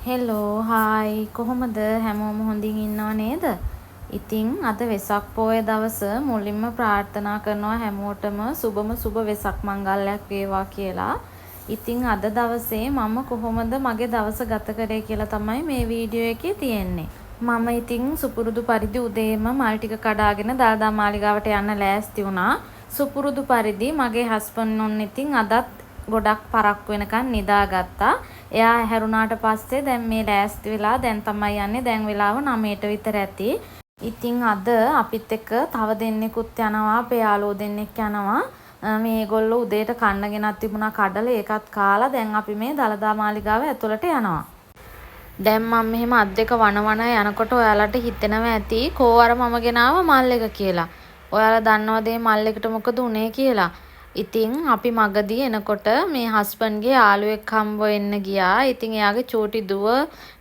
Hello hi කොහොමද හැමෝම හොඳින් ඉන්නව නේද? ඉතින් අද වෙසක් පොය දවස මුලින්ම ප්‍රාර්ථනා කරනවා හැමෝටම සුබ වෙසක් මංගල්‍යයක් වේවා කියලා. ඉතින් අද දවසේ මම කොහොමද මගේ දවස ගත කරේ කියලා තමයි මේ වීඩියෝ එකේ තියෙන්නේ. මම ඉතින් සුපුරුදු පරිදි උදේම මල් ටික කඩාගෙන දළදා මාලිගාවට යන්න ලෑස්ති වුණා. සුපුරුදු පරිදි මගේ හස්බන්ඩ් ඔන්න ඉතින් අදත් ගොඩක් පරක්කු වෙනකන් නිදාගත්තා. එයා හැරුණාට පස්සේ දැන් මේ ලෑස්ති වෙලා දැන් තමයි යන්නේ. දැන් වෙලාව 9ට විතර ඇති. ඉතින් අද අපිත් එක්ක තව දෙන්නෙකුත් යනවා. අපේ යාළුවෝ දෙන්නෙක් යනවා. මේගොල්ලෝ උදේට කන්න ගෙනත් තිබුණා කඩල. ඒකත් කාලා දැන් අපි මේ දළදා මාලිගාව ඇතුළට යනවා. දැන් මම මෙහෙම අත් දෙක වන යනකොට ඔයාලට හිතෙනවා ඇති කෝ අර මම ගෙනාව මල් එක කියලා. ඔයාලා දන්නවද මේ මල් එකට මොකද උනේ කියලා? ඉතින් අපි මගදී එනකොට මේ හස්බන්ඩ්ගේ යාළුවෙක් හම්බ වෙන්න ගියා. ඉතින් එයාගේ චූටි දුව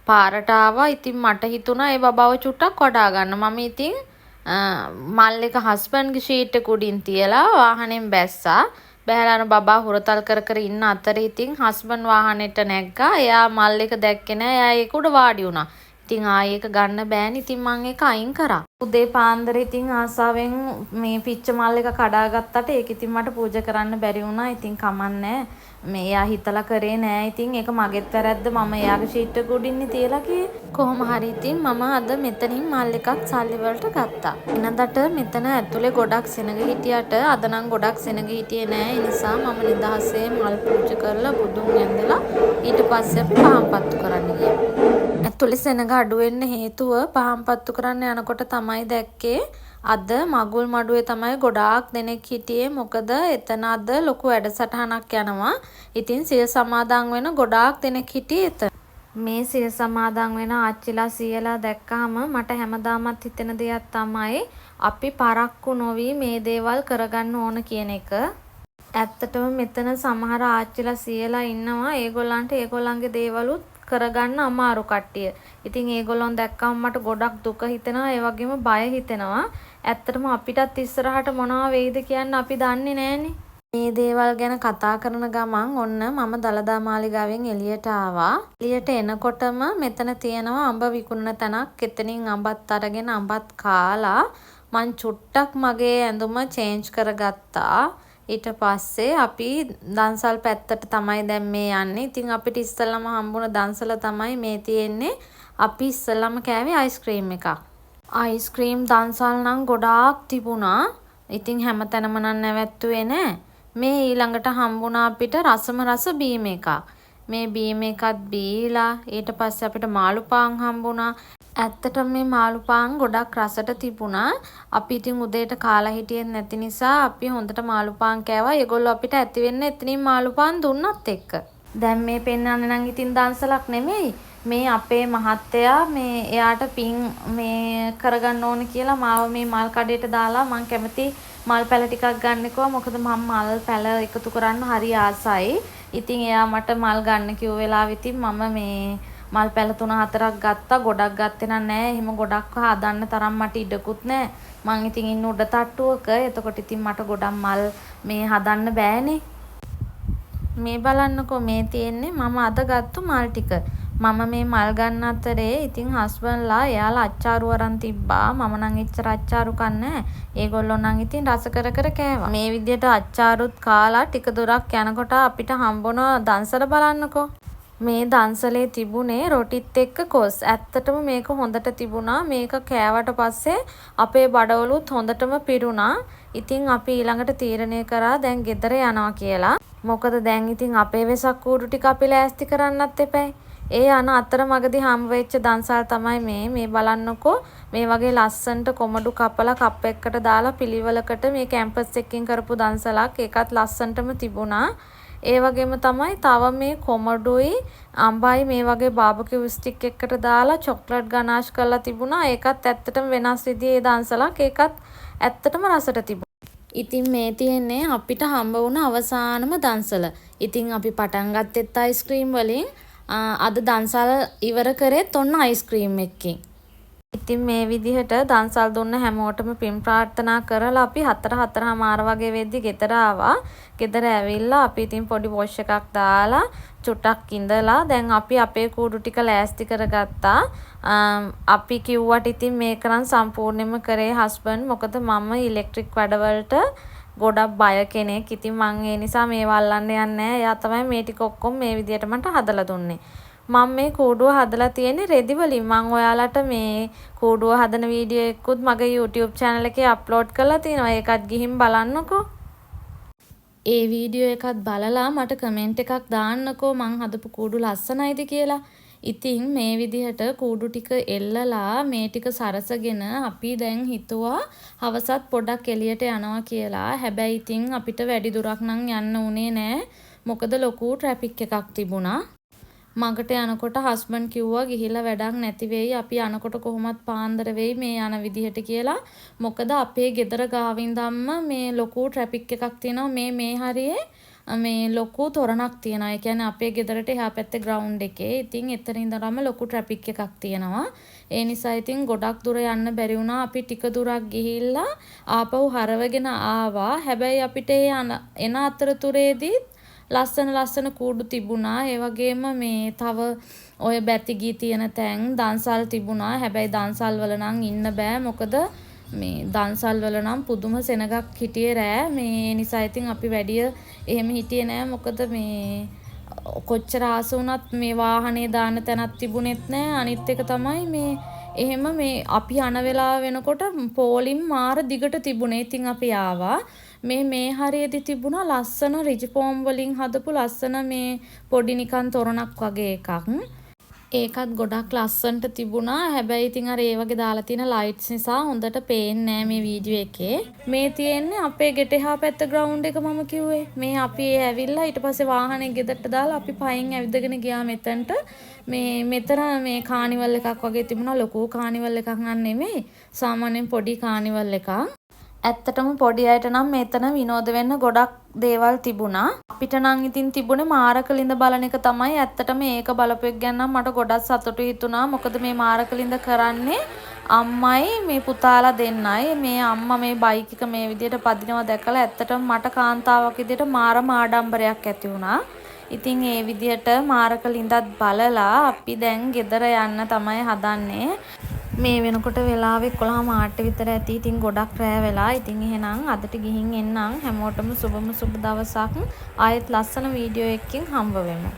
පාරට ආවා. ඉතින් මට හිතුණා ඒ බබාව චුට්ටක් වඩා ගන්න. මම ඉතින් මල් එක හස්බන්ඩ්ගේ ෂීට් එක උඩින් තියලා වාහනෙන් බැස්සා. බැලන බබා හුරතල් කර ඉන්න අතරේ ඉතින් හස්බන්ඩ් වාහනේට නැග්ගා. එයා මල් එක දැක්කේ නෑ. එයා ඒක උඩ වාඩි වුණා. ඉතින් ආයේ ඒක ගන්න බෑනේ. ඉතින් මං ඒක අයින් කරා. උදේ පාන්දර ඉතින් ආසාවෙන් මේ පිච්ච මල් එක කඩාගත්තට ඒක ඉතින් මට පූජා කරන්න බැරි වුණා. ඉතින් කමන්නේ. මේ එයා හිතලා කරේ නෑ. ඉතින් ඒක මගෙත් වැරද්ද. මම එයාගේ ෂීට් එක උඩින්නේ තියලා කියේ. කොහොම හරි ඉතින් මම අද මෙතනින් මල් එකක් සල්ලි වලට ගත්තා. එනදට මෙතන ඇතුලේ ගොඩක් සෙනග හිටියට අද නම් ගොඩක් සෙනග හිටියේ නෑ. ඒ නිසා මම නිදහසේ මල් පූජා කරලා බුදුන් ඇඳලා ඊට පස්සේ අපි පහන් පත්තු කරන්න ගියා. ඇතුලේ සෙනග අඩු වෙන්න හේතුව පහන් පත්තු කරන්න යනකොට තමයි දැක්කේ අද මගුල් මඩුවේ තමයි ගොඩාක් දෙනෙක් හිටියේ. මොකද එතන අද ලොකු වැඩසටහනක් යනවා. ඉතින් සිය සමාදන් වෙන ගොඩාක් දෙනෙක් හිටියේ එතන. මේ සිය සමාදන් වෙන ආච්චිලා සීයලා දැක්කහම මට හැමදාමත් හිතෙන දෙයක් තමයි අපි පරක්කු නොවි මේ දේවල් කරගන්න ඕන කියන එක. ඇත්තටම මෙතන සමහර ආච්චිලා සීයලා ඉන්නවා. ඒගොල්ලන්ට ඒගොල්ලන්ගේ දේවලුත් කරගන්න අමාරු කට්ටිය. ඉතින් ඒගොල්ලොන් දැක්කම මට ගොඩක් දුක හිතෙනවා. ඒ වගේම බය හිතෙනවා. ඇත්තටම අපිටත් ඉස්සරහට මොනවා වෙයිද කියන්න අපි දන්නේ නැහනේ. මේ දේවල් ගැන කතා කරන ගමන් ඔන්න මම දළදා මාලිගාවෙන් එළියට ආවා. එළියට එනකොටම මෙතන තියෙනවා අඹ විකුණන තැනක්. එතනින් අඹත් අරගෙන අඹත් කාලා මං චුට්ටක් මගේ ඇඳුම චේන්ජ් කරගත්තා. ඊට පස්සේ අපි දන්සල් පැත්තට තමයි දැන් මේ යන්නේ. ඉතින් අපිට ඉස්සෙල්ලාම හම්බුණ දන්සල තමයි මේ තියෙන්නේ. අපි ඉස්සෙල්ලාම කෑවේ අයිස්ක්‍රීම් එකක්. අයිස්ක්‍රීම් දන්සල් නම් ගොඩාක් තිබුණා. ඉතින් හැමතැනම නම් නැවැත්තුවේ නෑ. මේ ඊළඟට හම්බුණා අපිට රසම රස බීම එකක්. මේ බීම එකත් බීලා ඊට පස්සේ අපිට මාළු පාන් හම්බුණා. ඇත්තටම මේ මාළු පාන් ගොඩක් රසට තිබුණා. අපි ඉතින් උදේට කාලා හිටියේ නැති නිසා අපි හොඳට මාළු පාන් කෑවා. ඒගොල්ලෝ අපිට ඇති වෙන්න එතනින් මාළු පාන් දුන්නත් එක්ක. දැන් මේ පෙන්නන්නේ නම් ඉතින් දන්සලක් නෙමෙයි. මේ අපේ මහත්තයා මේ එයාට පින් මේ කරගන්න ඕන කියලා මාව මේ මල් කඩේට දාලා මං කැමති මල් පැල ටිකක් ගන්න කිව්වා. මොකද මම මල් පැල එකතු කරන්න හරි ආසයි. ඉතින් එයා මට මල් ගන්න කිව්ව වෙලාවෙ ඉතින් මම මේ මල් පැල 3-4ක් ගත්තා. ගොඩක් ගත්තේ නෑ. එහෙම ගොඩක් හදන්න තරම් මට ඉඩකුත් නෑ. මං ඉතින් ඉන්න උඩ තට්ටුවක. එතකොට ඉතින් මට ගොඩක් මල් මේ හදන්න බෑනේ. මේ බලන්නකෝ මේ තියෙන්නේ මම අද ගත්තු මල් ටික. මම මේ මල් ගන්න අතරේ ඉතින් හස්බන්ඩ්ලා එයාලා අච්චාරු අරන් තිබ්බා. මම නම් එච්චර අච්චාරු කන්නේ. ඒගොල්ලෝ නම් ඉතින් රස කර කෑවා. මේ විදියට අච්චාරුත් කාලා ටික දුරක් යනකොට අපිට හම්බුණ දන්සල බලන්නකෝ. මේ දන්සලේ තිබුණේ රොටිත් එක්ක කොස්. ඇත්තටම මේක හොඳට තිබුණා. මේක කෑවට පස්සේ අපේ බඩවලුත් හොඳටම පිරුණා. ඉතින් අපි ඊළඟට තීරණය කරා දැන් ගෙදර යනවා කියලා. මොකද දැන් ඉතින් අපේ වෙසක් කූඩු ටික අපි ලෑස්ති කරන්නත් එපැයි. ඒ අන අතරමඟදී හම්බ වෙච්ච දන්සල් තමයි මේ බලන්නකෝ. මේ වගේ ලස්සනට කොමඩු කපලා කප් එකකට දාලා පිළිවෙලකට මේ කැම්පස් එකකින් කරපු දන්සලක්. ඒකත් ලස්සනටම තිබුණා. ඒ වගේම තමයි තව මේ කොමඩුයි අඹයි මේ වගේ බාබකියු ස්ටික් එකකට දාලා චොක්ලට් ගනාෂ් කරලා තිබුණා. ඒකත් ඇත්තටම වෙනස් විදිහේ දන්සලක්. ඒකත් ඇත්තටම රසට තිබුණා. ඉතින් මේ තියෙන්නේ අපිට හම්බ වුණ අවසානම දන්සල. ඉතින් අපි පටන් ගත්තෙත් අයිස්ක්‍රීම් වලින්. අද දන්සල් ඉවර කරෙත් ඔන්න අයිස්ක්‍රීම් එකකින්. ඉතින් මේ විදිහට දන්සල් දුන්න හැමෝටම පින් ප්‍රාර්ථනා කරලා අපි 4:04 වගේ වෙද්දි ගෙදර ආවා. ගෙදර ඇවිල්ලා අපි ඉතින් පොඩි වොෂ් එකක් දාලා චුට්ටක් ඉඳලා දැන් අපි අපේ කූඩු ටික ලෑස්ති කරගත්තා. අපි කිව්වට ඉතින් මේක නම් සම්පූර්ණයෙන්ම කරේ හස්බන්ඩ්. මොකද මම ඉලෙක්ට්‍රික් වැඩවලට ගොඩක් බය කෙනෙක්. ඉතින් මං ඒ නිසා මේවා අල්ලන්න යන්නේ නැහැ. එයා තමයි මේ ටික ඔක්කොම මේ විදිහට මට හදලා දුන්නේ. මම මේ කූඩුව හදලා තියෙන්නේ රෙදි වලින්. මම ඔයාලට මේ කූඩුව හදන වීඩියෝ එකකුත් මගේ YouTube channel එකේ අප්ලෝඩ් කරලා තියෙනවා. ඒකත් ගිහින් බලන්නකෝ. ඒ වීඩියෝ එකත් බලලා මට කමෙන්ට් එකක් දාන්නකෝ මං හදපු කූඩු ලස්සනයිද කියලා. ඉතින් මේ විදිහට කූඩු ටික එල්ලලා මේ ටික සරසගෙන අපි දැන් හිතුවා හවසත් පොඩක් එළියට යනවා කියලා. හැබැයි ඉතින් අපිට වැඩි දුරක් නම් යන්න උනේ නෑ. මොකද ලොකු ට්‍රැෆික් එකක් තිබුණා. මගට යනකොට හස්බන්ඩ් කිව්වා ගිහිල්ලා වැඩක් නැති වෙයි. අපි යනකොට කොහොමත් පාන්දර වෙයි මේ යන විදිහට කියලා. මොකද අපේ ගෙදර ගාවින්දම්ම මේ ලොකු ට්‍රැෆික් එකක් තියෙනවා. මේ හරියේ මේ ලොකු තොරණක් තියෙනවා. ඒ කියන්නේ අපේ ගෙදරට එහා පැත්තේ ග්‍රවුන්ඩ් එකේ. ඉතින් එතන ඉඳන්ම ලොකු ට්‍රැෆික් එකක් තියෙනවා. ඒ නිසා ඉතින් ගොඩක් දුර යන්න බැරි වුණා. අපි ටික දුරක් ගිහිල්ලා ආපහු හරවගෙන ආවා. හැබැයි අපිට එන අතරතුරේදී ලස්සන කූඩු තිබුණා. ඒ වගේම මේ තව ඔය බැතිගී තියෙන තැන් දන්සල් තිබුණා. හැබැයි දන්සල් වල නම් ඉන්න බෑ. මොකද මේ දන්සල් වල නම් පුදුම සෙනගක් හිටියේ රෑ. මේ නිසා ඉතින් අපි වැඩිය එහෙම හිටියේ නෑ. මොකද මේ කොච්චර ආස වුණත් මේ වාහනේ දාන්න තැනක් තිබුණෙත් නෑ. අනිත් එක තමයි මේ එහෙම මේ අපි යන වෙලාව වෙනකොට පෝලිම් මාර දිගට තිබුණේ. ඉතින් අපි ආවා. මේ හරියේදී තිබුණා ලස්සන රිජිපෝම් වලින් හදපු ලස්සන මේ පොඩි නිකන් තොරණක් වගේ එකක්. ඒකත් ගොඩක් ලස්සනට තිබුණා. හැබැයි ඉතින් අර ඒ වගේ දාලා තියෙන ලයිට්ස් නිසා හොඳට පේන්නේ නෑ මේ වීඩියෝ එකේ. මේ තියෙන්නේ අපේ ගෙට එහා පැත්ත ග්‍රවුන්ඩ් එක මම කිව්වේ. මේ අපි ඇවිල්ලා ඊට පස්සේ වාහනේ ගෙදරට දාලා අපි පයින් ඇවිදගෙන ගියා මෙතනට. මෙතන මේ කානිවල් එකක් වගේ තිබුණා. ලොකු කානිවල් එකක් නන් නෙමෙයි. සාමාන්‍යයෙන් පොඩි කානිවල් එකක්. ඇත්තටම පොඩි අයට නම් මෙතන විනෝද වෙන්න ගොඩක් දේවල් තිබුණා. අපිට නම් ඉතින් තිබුණේ මාරකලින්ද බලන එක තමයි. ඇත්තටම ඒක බලපු එක ගැන නම් මට ගොඩක් සතුටු හිතුණා. මොකද මේ මාරකලින්ද කරන්නේ අම්මයි මේ පුතාලා දෙන්නයි. මේ අම්මා මේ බයික් එක මේ විදිහට පදිනවා දැකලා ඇත්තටම මට කාන්තාවක් විදිහට මාරම ආඩම්බරයක් ඇති වුණා. ඉතින් ඒ විදිහට මාරකලින්දත් බලලා අපි දැන් ගෙදර යන්න තමයි හදන්නේ. මේ වෙනකොට වෙලාව 11:08 විතර ඇති. ඉතින් ගොඩක් රෑ වෙලා. ඉතින් එහෙනම් අදට ගිහින් එන්නම්. හැමෝටම සුබම සුබ දවසක්. ආයෙත් ලස්සන වීඩියෝ එකකින් හම්බ වෙමු.